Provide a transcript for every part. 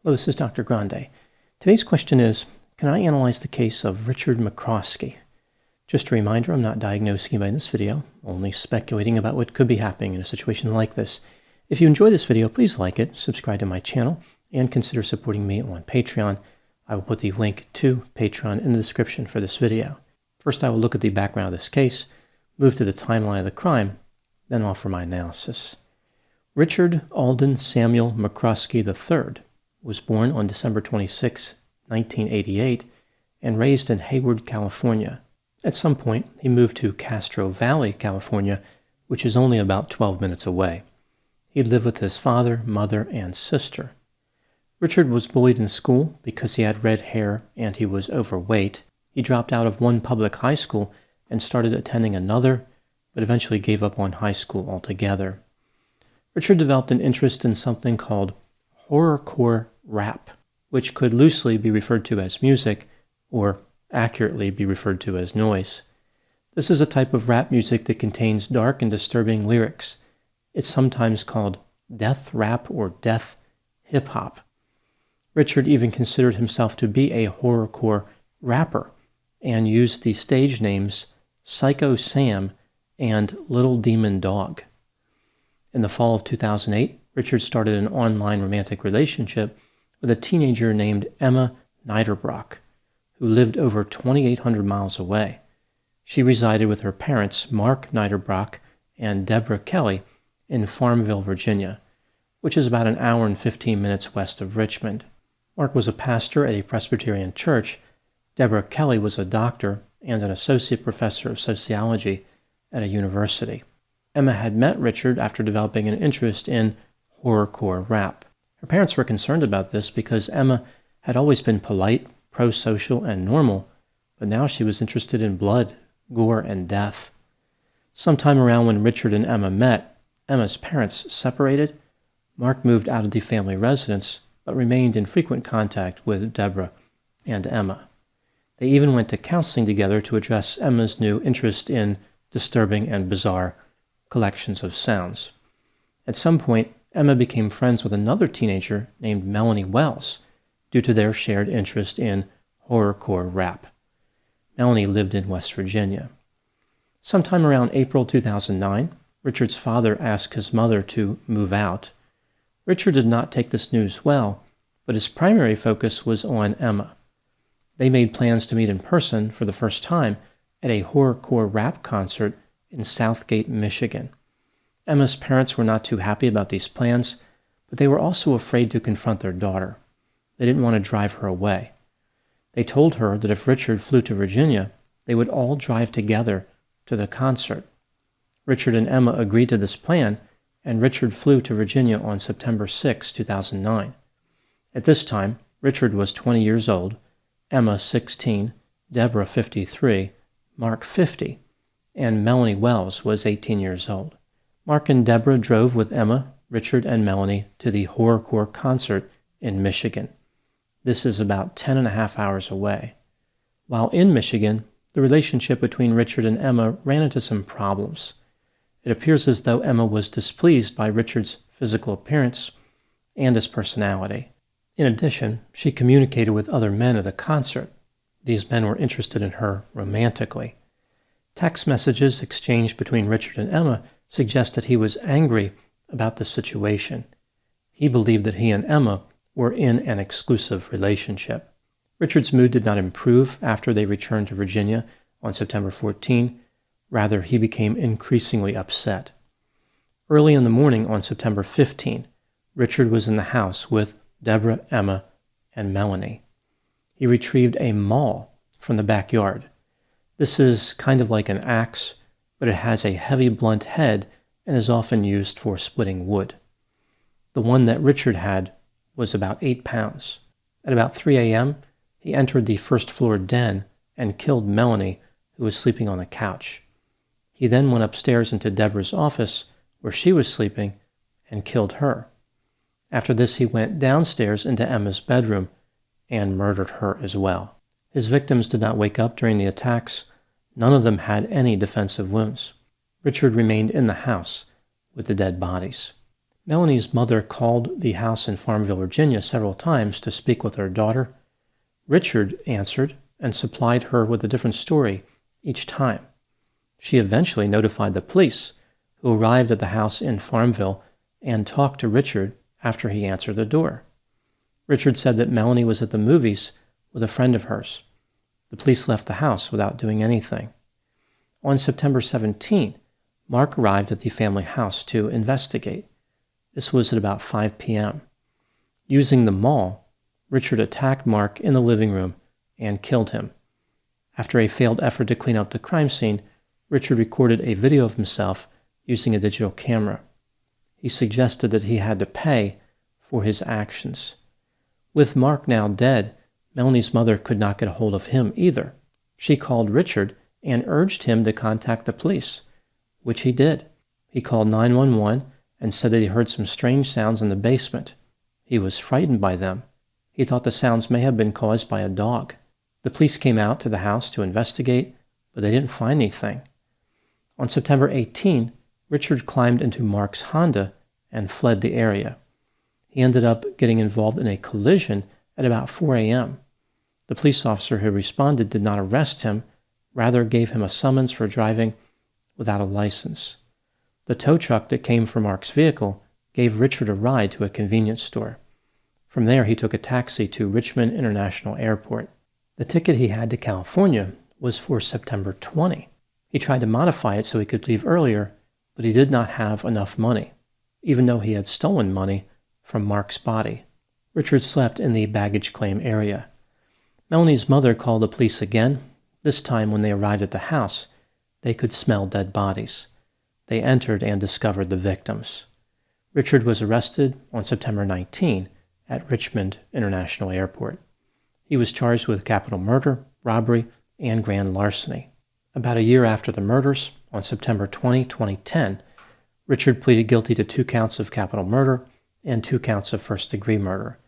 Hello, this is Dr. Grande. Today's question is, can I analyze the case of Richard McCroskey? Just a reminder, I'm not diagnosing anybody in this video, only speculating about what could be happening in a situation like this. If you enjoy this video, please like it, subscribe to my channel, and consider supporting me on Patreon. I will put the link to Patreon in the description for this video. First, I will look at the background of this case, move to the timeline of the crime, then offer my analysis. Richard Alden Samuel McCroskey III was born on December 26, 1988, and raised in Hayward, California. At some point, he moved to Castro Valley, California, which is only about 12 minutes away. He lived with his father, mother, and sister. Richard was bullied in school because he had red hair and he was overweight. He dropped out of one public high school and started attending another, but eventually gave up on high school altogether. Richard developed an interest in something called Horrorcore rap, which could loosely be referred to as music, or accurately be referred to as noise. This is a type of rap music that contains dark and disturbing lyrics. It's sometimes called death rap or death hip-hop. Richard even considered himself to be a horrorcore rapper and used the stage names Psycho Sam and Little Demon Dog. In the fall of 2008, Richard started an online romantic relationship with a teenager named Emma Niederbrock, who lived over 2,800 miles away. She resided with her parents, Mark Niederbrock and Deborah Kelly, in Farmville, Virginia, which is about an hour and 15 minutes west of Richmond. Mark was a pastor at a Presbyterian church. Deborah Kelly was a doctor and an associate professor of sociology at a university. Emma had met Richard after developing an interest in horrorcore rap. Her parents were concerned about this because Emma had always been polite, pro-social, and normal, but now she was interested in blood, gore, and death. Sometime around when Richard and Emma met, Emma's parents separated. Mark moved out of the family residence, but remained in frequent contact with Deborah and Emma. They even went to counseling together to address Emma's new interest in disturbing and bizarre collections of sounds. At some point, Emma became friends with another teenager named Melanie Wells due to their shared interest in horrorcore rap. Melanie lived in West Virginia. Sometime around April 2009, Richard's father asked his mother to move out. Richard did not take this news well, but his primary focus was on Emma. They made plans to meet in person for the first time at a horrorcore rap concert in Southgate, Michigan. Emma's parents were not too happy about these plans, but they were also afraid to confront their daughter. They didn't want to drive her away. They told her that if Richard flew to Virginia, they would all drive together to the concert. Richard and Emma agreed to this plan, and Richard flew to Virginia on September 6, 2009. At this time, Richard was 20 years old, Emma 16, Deborah 53, Mark 50, and Melanie Wells was 18 years old. Mark and Deborah drove with Emma, Richard, and Melanie to the horrorcore concert in Michigan. This is about 10.5 hours away. While in Michigan, the relationship between Richard and Emma ran into some problems. It appears as though Emma was displeased by Richard's physical appearance and his personality. In addition, she communicated with other men at the concert. These men were interested in her romantically. Text messages exchanged between Richard and Emma suggest that he was angry about the situation. He believed that he and Emma were in an exclusive relationship. Richard's mood did not improve after they returned to Virginia on September 14. Rather, he became increasingly upset. Early in the morning on September 15, Richard was in the house with Deborah, Emma, and Melanie. He retrieved a maul from the backyard. This is kind of like an axe, but it has a heavy blunt head and is often used for splitting wood. The one that Richard had was about 8 pounds. At about 3 a.m., he entered the first-floor den and killed Melanie, who was sleeping on a couch. He then went upstairs into Deborah's office, where she was sleeping, and killed her. After this, he went downstairs into Emma's bedroom and murdered her as well. His victims did not wake up during the attacks. None of them had any defensive wounds. Richard remained in the house with the dead bodies. Melanie's mother called the house in Farmville, Virginia several times to speak with her daughter. Richard answered and supplied her with a different story each time. She eventually notified the police, who arrived at the house in Farmville and talked to Richard after he answered the door. Richard said that Melanie was at the movies with a friend of hers. The police left the house without doing anything. On September 17, Mark arrived at the family house to investigate. This was at about 5 p.m. Using the maul, Richard attacked Mark in the living room and killed him. After a failed effort to clean up the crime scene, Richard recorded a video of himself using a digital camera. He suggested that he had to pay for his actions. With Mark now dead, Melanie's mother could not get a hold of him either. She called Richard and urged him to contact the police, which he did. He called 911 and said that he heard some strange sounds in the basement. He was frightened by them. He thought the sounds may have been caused by a dog. The police came out to the house to investigate, but they didn't find anything. On September 18, Richard climbed into Mark's Honda and fled the area. He ended up getting involved in a collision at about 4 a.m. The police officer who responded did not arrest him, rather gave him a summons for driving without a license. The tow truck that came for Mark's vehicle gave Richard a ride to a convenience store. From there, he took a taxi to Richmond International Airport. The ticket he had to California was for September 20. He tried to modify it so he could leave earlier, but he did not have enough money, even though he had stolen money from Mark's body. Richard slept in the baggage claim area. Melanie's mother called the police again. This time, when they arrived at the house, they could smell dead bodies. They entered and discovered the victims. Richard was arrested on September 19 at Richmond International Airport. He was charged with capital murder, robbery, and grand larceny. About a year after the murders, on September 20, 2010, Richard pleaded guilty to 2 counts of capital murder and 2 counts of first-degree murder.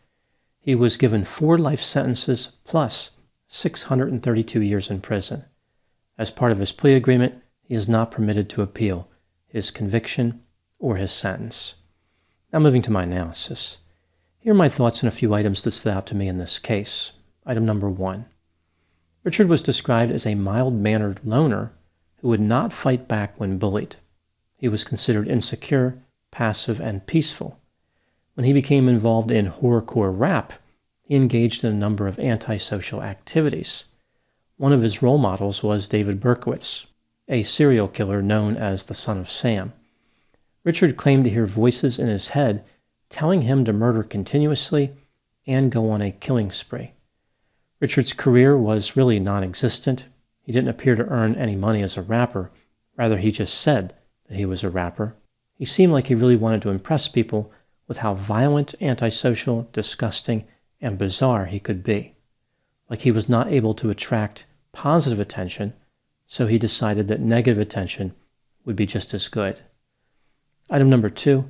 He was given 4 life sentences plus 632 years in prison. As part of his plea agreement, he is not permitted to appeal his conviction or his sentence. Now moving to my analysis. Here are my thoughts on a few items that stood out to me in this case. Item number 1. Richard was described as a mild-mannered loner who would not fight back when bullied. He was considered insecure, passive, and peaceful. When he became involved in horrorcore rap, he engaged in a number of antisocial activities. One of his role models was David Berkowitz, a serial killer known as the Son of Sam. Richard claimed to hear voices in his head telling him to murder continuously and go on a killing spree. Richard's career was really non-existent. He didn't appear to earn any money as a rapper. Rather, he just said that he was a rapper. He seemed like he really wanted to impress people with how violent, antisocial, disgusting, and bizarre he could be. Like he was not able to attract positive attention, so he decided that negative attention would be just as good. Item number 2.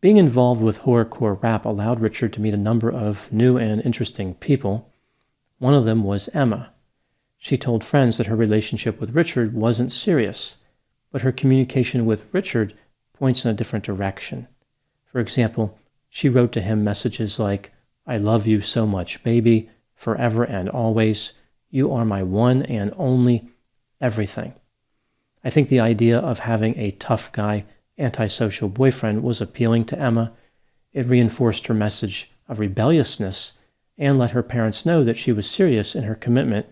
Being involved with horrorcore rap allowed Richard to meet a number of new and interesting people. One of them was Emma. She told friends that her relationship with Richard wasn't serious, but her communication with Richard points in a different direction. For example, she wrote to him messages like, "I love you so much, baby, forever and always. You are my one and only everything." I think the idea of having a tough guy, antisocial boyfriend was appealing to Emma. It reinforced her message of rebelliousness and let her parents know that she was serious in her commitment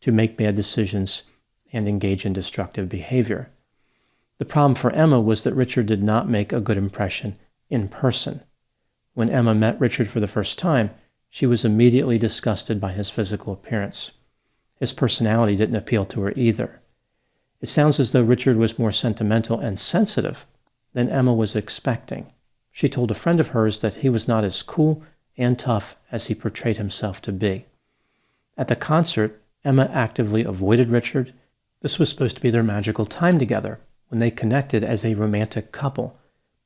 to make bad decisions and engage in destructive behavior. The problem for Emma was that Richard did not make a good impression in person. When Emma met Richard for the first time, she was immediately disgusted by his physical appearance. His personality didn't appeal to her either. It sounds as though Richard was more sentimental and sensitive than Emma was expecting. She told a friend of hers that he was not as cool and tough as he portrayed himself to be. At the concert, Emma actively avoided Richard. This was supposed to be their magical time together, when they connected as a romantic couple,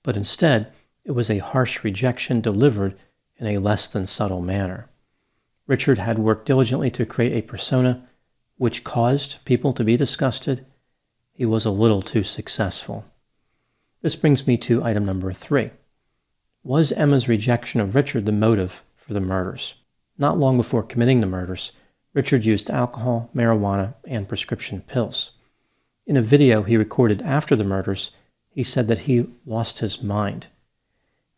but instead, it was a harsh rejection delivered in a less than subtle manner. Richard had worked diligently to create a persona which caused people to be disgusted. He was a little too successful. This brings me to item number 3. Was Emma's rejection of Richard the motive for the murders? Not long before committing the murders, Richard used alcohol, marijuana, and prescription pills. In a video he recorded after the murders, he said that he lost his mind.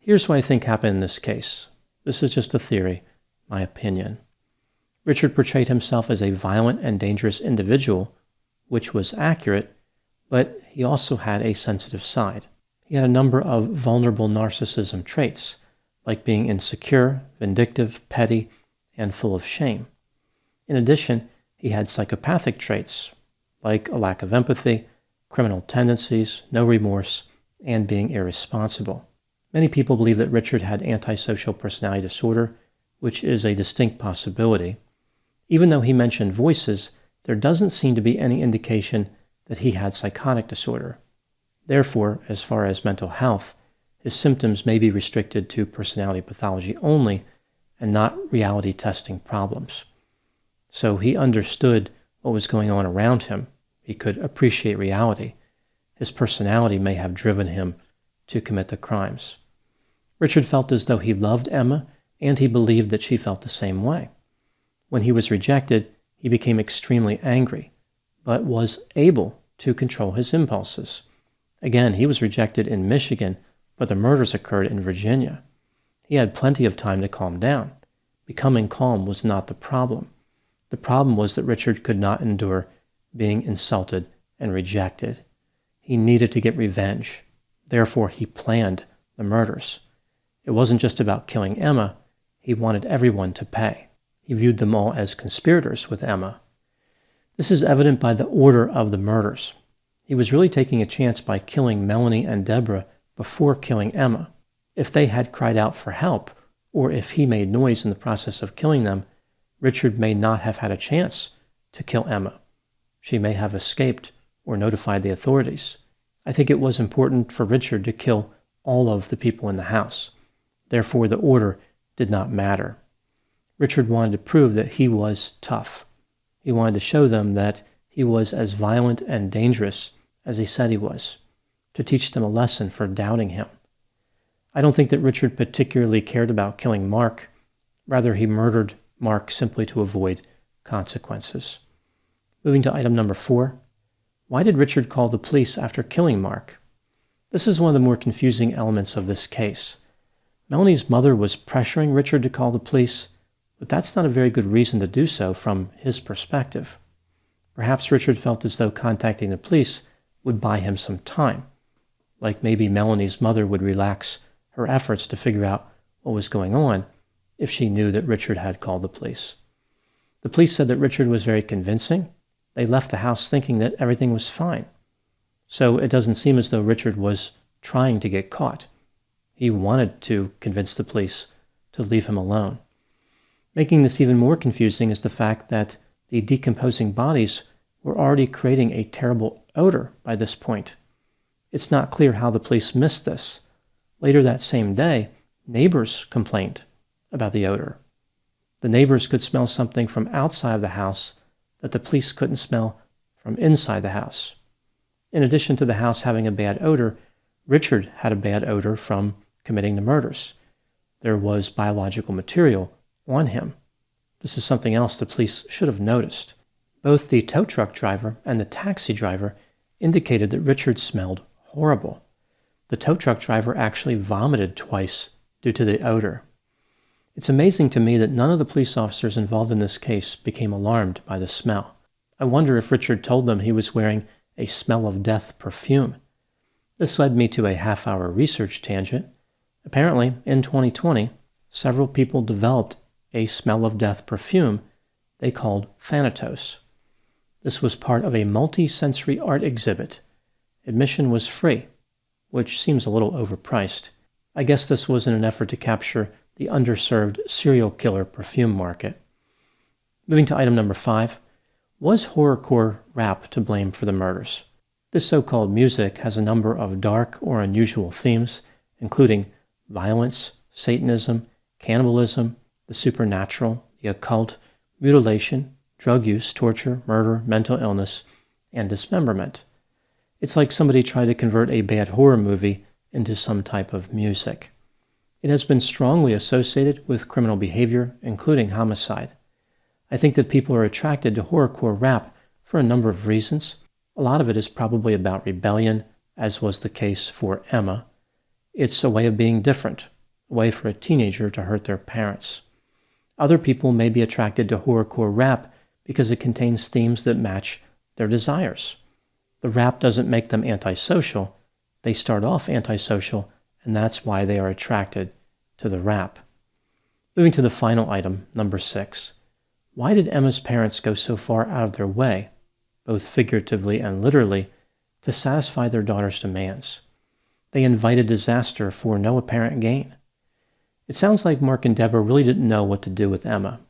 Here's what I think happened in this case. This is just a theory, my opinion. Richard portrayed himself as a violent and dangerous individual, which was accurate, but he also had a sensitive side. He had a number of vulnerable narcissism traits, like being insecure, vindictive, petty, and full of shame. In addition, he had psychopathic traits, like a lack of empathy, criminal tendencies, no remorse, and being irresponsible. Many people believe that Richard had antisocial personality disorder, which is a distinct possibility. Even though he mentioned voices, there doesn't seem to be any indication that he had psychotic disorder. Therefore, as far as mental health, his symptoms may be restricted to personality pathology only and not reality testing problems. So he understood what was going on around him. He could appreciate reality. His personality may have driven him to commit the crimes. Richard felt as though he loved Emma, and he believed that she felt the same way. When he was rejected, he became extremely angry, but was able to control his impulses. Again, he was rejected in Michigan, but the murders occurred in Virginia. He had plenty of time to calm down. Becoming calm was not the problem. The problem was that Richard could not endure being insulted and rejected. He needed to get revenge. Therefore, he planned the murders. It wasn't just about killing Emma. He wanted everyone to pay. He viewed them all as conspirators with Emma. This is evident by the order of the murders. He was really taking a chance by killing Melanie and Deborah before killing Emma. If they had cried out for help, or if he made noise in the process of killing them, Richard may not have had a chance to kill Emma. She may have escaped or notified the authorities. I think it was important for Richard to kill all of the people in the house. Therefore, the order did not matter. Richard wanted to prove that he was tough. He wanted to show them that he was as violent and dangerous as he said he was, to teach them a lesson for doubting him. I don't think that Richard particularly cared about killing Mark. Rather, he murdered Mark simply to avoid consequences. Moving to item number 4. Why did Richard call the police after killing Mark? This is one of the more confusing elements of this case. Melanie's mother was pressuring Richard to call the police, but that's not a very good reason to do so from his perspective. Perhaps Richard felt as though contacting the police would buy him some time, like maybe Melanie's mother would relax her efforts to figure out what was going on if she knew that Richard had called the police. The police said that Richard was very convincing. They left the house thinking that everything was fine. So it doesn't seem as though Richard was trying to get caught. He wanted to convince the police to leave him alone. Making this even more confusing is the fact that the decomposing bodies were already creating a terrible odor by this point. It's not clear how the police missed this. Later that same day, neighbors complained about the odor. The neighbors could smell something from outside of the house that the police couldn't smell from inside the house. In addition to the house having a bad odor, Richard had a bad odor from committing the murders. There was biological material on him. This is something else the police should have noticed. Both the tow truck driver and the taxi driver indicated that Richard smelled horrible. The tow truck driver actually vomited twice due to the odor. It's amazing to me that none of the police officers involved in this case became alarmed by the smell. I wonder if Richard told them he was wearing a smell of death perfume. This led me to a half-hour research tangent. Apparently, in 2020, several people developed a smell of death perfume they called Thanatos. This was part of a multi-sensory art exhibit. Admission was free, which seems a little overpriced. I guess this was in an effort to capture the underserved serial killer perfume market. Moving to item number 5. Was horrorcore rap to blame for the murders? This so-called music has a number of dark or unusual themes, including violence, Satanism, cannibalism, the supernatural, the occult, mutilation, drug use, torture, murder, mental illness, and dismemberment. It's like somebody tried to convert a bad horror movie into some type of music. It has been strongly associated with criminal behavior, including homicide. I think that people are attracted to horrorcore rap for a number of reasons. A lot of it is probably about rebellion, as was the case for Emma. It's a way of being different, a way for a teenager to hurt their parents. Other people may be attracted to horrorcore rap because it contains themes that match their desires. The rap doesn't make them antisocial. They start off antisocial, and that's why they are attracted to the rap. Moving to the final item, number 6. Why did Emma's parents go so far out of their way, both figuratively and literally, to satisfy their daughter's demands? They invited disaster for no apparent gain. It sounds like Mark and Deborah really didn't know what to do with Emma.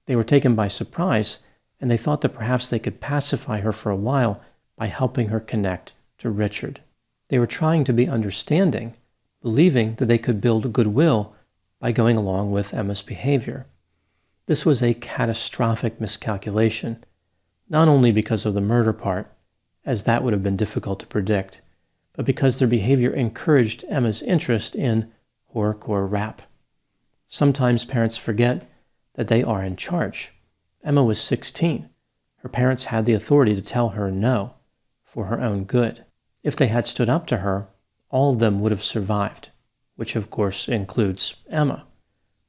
They were taken by surprise, and they thought that perhaps they could pacify her for a while by helping her connect to Richard. They were trying to be understanding, believing that they could build goodwill by going along with Emma's behavior. This was a catastrophic miscalculation, not only because of the murder part, as that would have been difficult to predict, but because their behavior encouraged Emma's interest in horrorcore rap. Sometimes parents forget that they are in charge. Emma was 16. Her parents had the authority to tell her no, for her own good. If they had stood up to her, all of them would have survived, which of course includes Emma.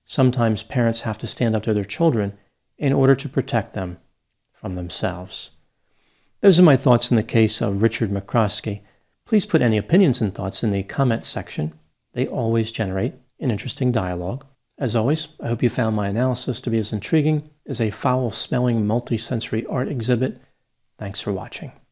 Sometimes parents have to stand up to their children in order to protect them from themselves. Those are my thoughts in the case of Richard McCroskey. Please put any opinions and thoughts in the comment section. They always generate an interesting dialogue. As always, I hope you found my analysis to be as intriguing as a foul-smelling multi-sensory art exhibit. Thanks for watching.